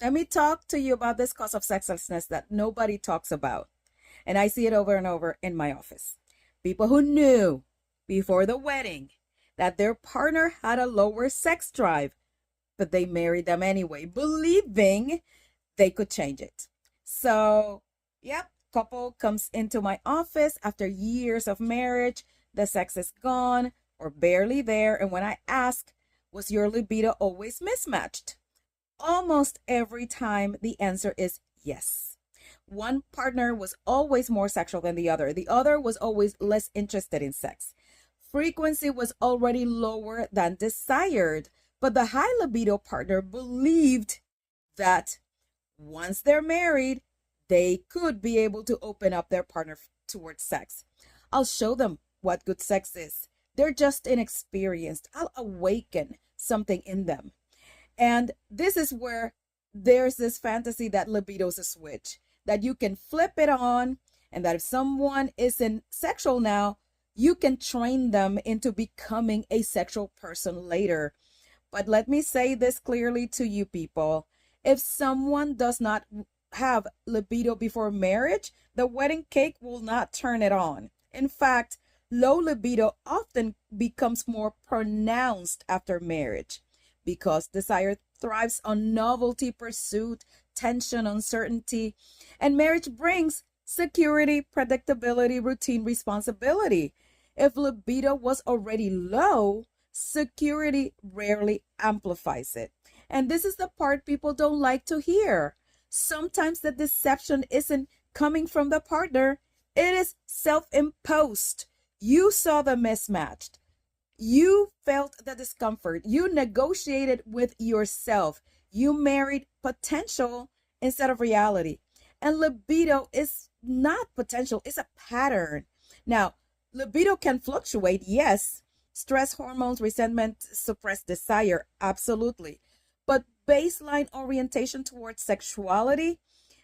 Let me talk to you about this cause of sexlessness that nobody talks about. And I see it over and over in my office. People who knew before the wedding that their partner had a lower sex drive, but they married them anyway, believing they could change it. So, yep, couple comes into my office after years of marriage. The sex is gone or barely there. And when I ask, was your libido always mismatched? Almost every time the answer is yes. One partner was always more sexual than the other was always less interested in sex. Frequency was already lower than desired, but the high libido partner believed that once they're married, they could be able to open up their partner towards sex. I'll show them what good sex is. They're just inexperienced. I'll awaken something in them. And this is where there's this fantasy that libido's a switch, that you can flip it on, and that if someone isn't sexual now, you can train them into becoming a sexual person later. But let me say this clearly to you people. If someone does not have libido before marriage, the wedding cake will not turn it on. In fact, low libido often becomes more pronounced after marriage because desire thrives on novelty, pursuit, tension, uncertainty, and marriage brings security, predictability, routine, responsibility. If libido was already low, security rarely amplifies it. And this is the part people don't like to hear. Sometimes the deception isn't coming from the partner, it is self imposed. You saw the mismatched. You felt the discomfort. You negotiated with yourself. You married potential instead of reality. And libido is not potential, it's a pattern. Now, libido can fluctuate, yes. Stress hormones, resentment, suppressed desire, absolutely. But baseline orientation towards sexuality,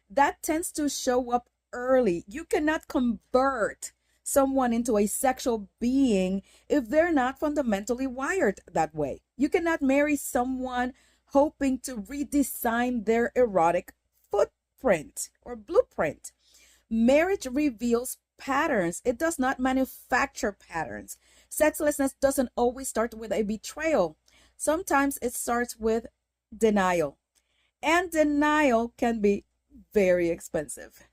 that tends to show up early. You cannot convert someone into a sexual being if they're not fundamentally wired that way. You cannot marry someone hoping to redesign their erotic footprint or blueprint. Marriage reveals patterns, it does not manufacture patterns. Sexlessness doesn't always start with a betrayal, sometimes it starts with denial. And denial can be very expensive.